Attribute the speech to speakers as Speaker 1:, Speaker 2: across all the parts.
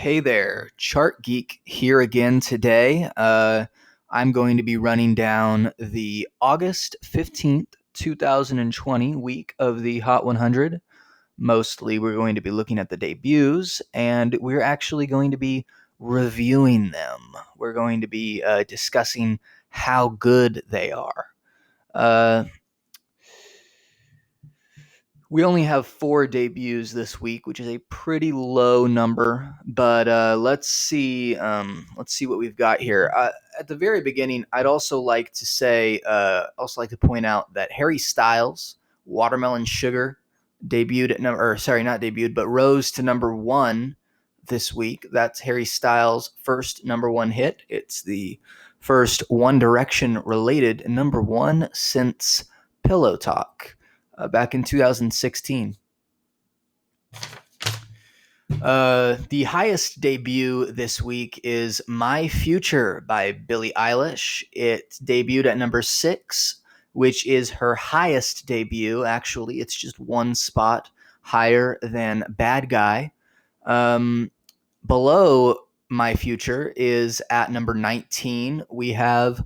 Speaker 1: Hey there, Chart Geek here again today. I'm going to be running down the August 15th, 2020 week of the Hot 100. Mostly, we're going to be looking at the debuts, and we're actually going to be reviewing them. We're going to be discussing how good they are. Uh, We only have 4 debuts this week, which is a pretty low number. But let's see. Let's see what we've got here. At the very beginning, I'd also like to say, point out that Harry Styles, "Watermelon Sugar," debuted at number, or sorry, not debuted, but rose to number 1 this week. That's Harry Styles' first number 1 hit. It's the first One Direction related number 1 since Pillow Talk back in 2016. The highest debut this week is My Future by Billie Eilish. It debuted at number 6, which is her highest debut. Actually, it's just one spot higher than Bad Guy. Below My Future is at number 19. We have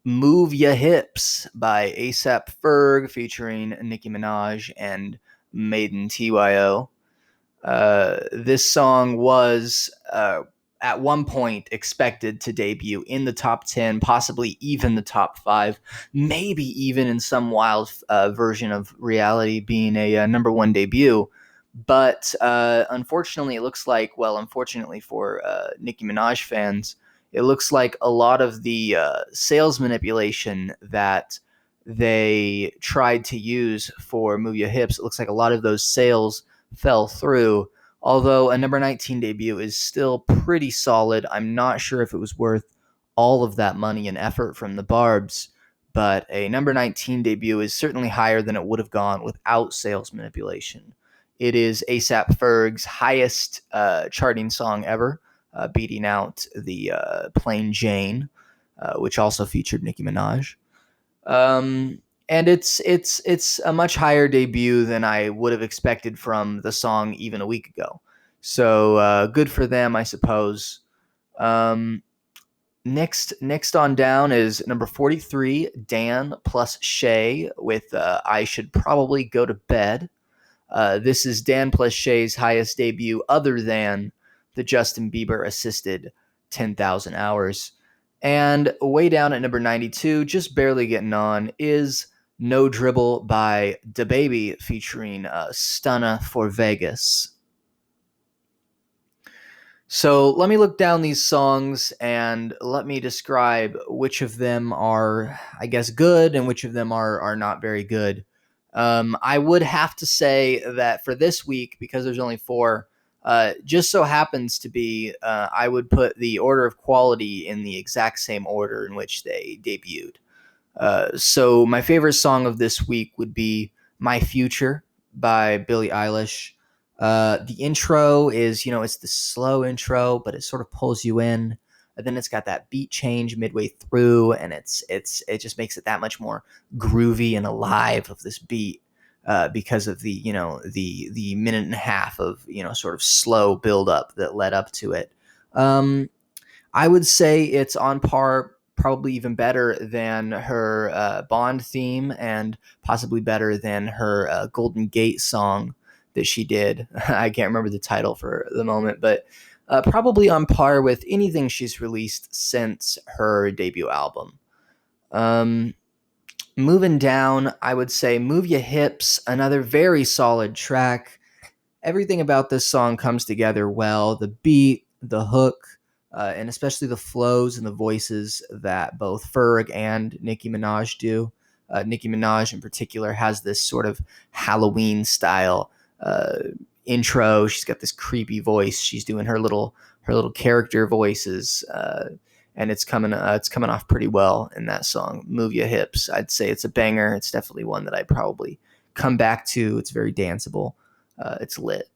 Speaker 1: Move Ya Hips by A$AP Ferg featuring Nicki Minaj and Maiden TYO. This song was at one point expected to debut in the top 10, possibly even the top 5, maybe even in some wild version of Reality being a number 1 debut. But unfortunately, it looks like, unfortunately for Nicki Minaj fans, it looks like a lot of the sales manipulation that they tried to use for Move Your Hips, it looks like a lot of those sales fell through. Although a number 19 debut is still pretty solid. I'm not sure if it was worth all of that money and effort from the Barbs, but a number 19 debut is certainly higher than it would have gone without sales manipulation. It is A$AP Ferg's highest charting song ever, beating out the Plain Jane, which also featured Nicki Minaj. And it's a much higher debut than I would have expected from the song even a week ago. So good for them, I suppose. Next on down is number 43, Dan plus Shay with I Should Probably Go to Bed. This is Dan plus Shay's highest debut other than the Justin Bieber assisted 10,000 Hours. And way down at number 92, just barely getting on, is No Dribble by DaBaby featuring Stunna for Vegas. So let me look down these songs and let me describe which of them are, I guess, good and which of them are not very good. I would have to say that for this week, because there's only 4, just so happens to be, I would put the order of quality in the exact same order in which they debuted. So my favorite song of this week would be My Future by Billie Eilish. The intro is, it's the slow intro, but it sort of pulls you in. And then it's got that beat change midway through, and it just makes it that much more groovy and alive of this beat because of the the minute and a half of sort of slow build up that led up to it. I would say it's on par, probably even better than her Bond theme, and possibly better than her Golden Gate song that she did. I can't remember the title for the moment, but probably on par with anything she's released since her debut album. Moving down, I would say Move Ya Hips, another very solid track. Everything about this song comes together well. The beat, the hook, and especially the flows and the voices that both Ferg and Nicki Minaj do. Nicki Minaj in particular has this sort of Halloween style intro. She's got this creepy voice. She's doing her little character voices, and it's coming off pretty well in that song. Move Ya Hips. I'd say it's a banger. It's definitely one that I'd probably come back to. It's very danceable. It's lit.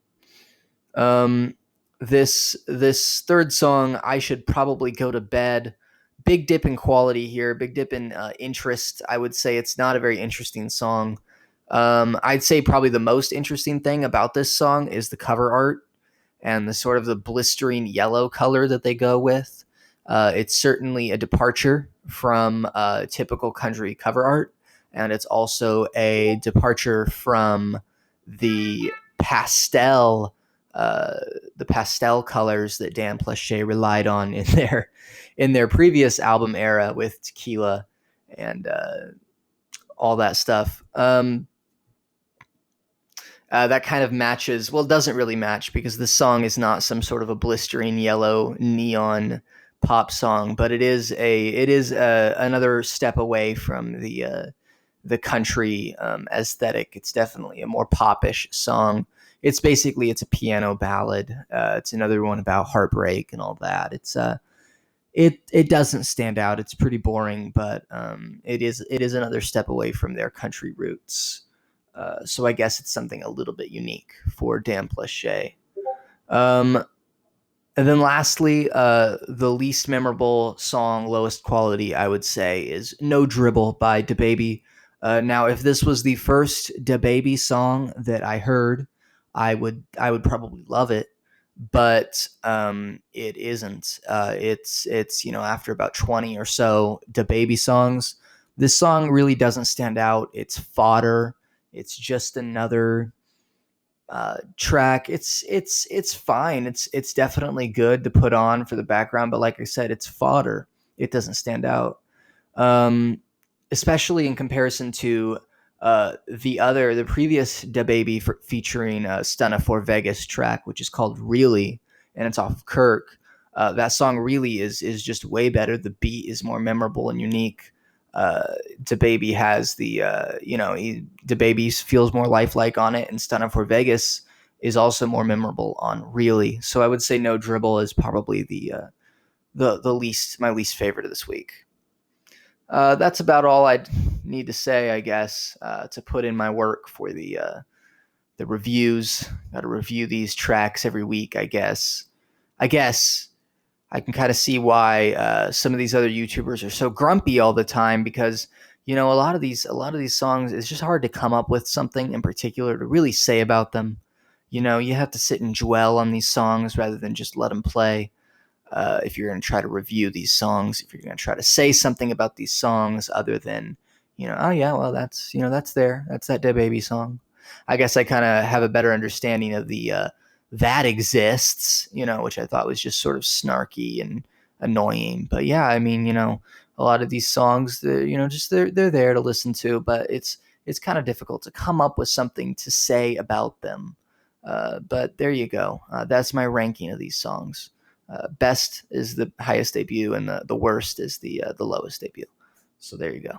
Speaker 1: This third song, I Should Probably Go to Bed. Big dip in quality here. Big dip in interest. I would say it's not a very interesting song. I'd say probably the most interesting thing about this song is the cover art. and the sort of the blistering yellow color that they go with. It's certainly a departure from typical country cover art, and it's also a departure from the pastel uh, the pastel colors that Dan Plesche relied on in their previous album era with Tequila and all that stuff. That kind of matches. Well, it doesn't really match because this song is not some sort of a blistering yellow neon pop song, but it is another step away from the country aesthetic. It's definitely a more popish song. It's a piano ballad. It's another one about heartbreak and all that. It doesn't stand out. It's pretty boring, but it is another step away from their country roots. So I guess it's something a little bit unique for Dan Plesche. Um, and then lastly, the least memorable song, lowest quality, I would say, is "No Dribble" by DaBaby. Now, if this was the first DaBaby song that I heard, I would probably love it, but it isn't. It's after about 20 or so DaBaby songs, this song really doesn't stand out. It's fodder. It's just another track. It's fine. It's definitely good to put on for the background, but like I said, it's fodder. It doesn't stand out, um, especially in comparison to the previous DaBaby featuring Stunna for Vegas track, which is called "Really," and it's off of Kirk. That song really is just way better. The beat is more memorable and unique. DaBaby has DaBaby feels more lifelike on it, and Stunna for Vegas is also more memorable on "Really." So I would say "No Dribble" is probably the least my least favorite of this week. That's about all I'd need to say, I guess, to put in my work for the reviews. Got to review these tracks every week, I guess. I guess I can kind of see why some of these other YouTubers are so grumpy all the time because a lot of these songs, it's just hard to come up with something in particular to really say about them. You have to sit and dwell on these songs rather than just let them play. If you're going to try to review these songs, if you're going to try to say something about these songs other than, oh yeah, well that's that DaBaby song. I guess I kind of have a better understanding of the that exists, which I thought was just sort of snarky and annoying. But yeah, I mean, a lot of these songs, they're there to listen to, but it's kind of difficult to come up with something to say about them. But there you go. That's my ranking of these songs. Best is the highest debut, and the worst is the lowest debut. So there you go.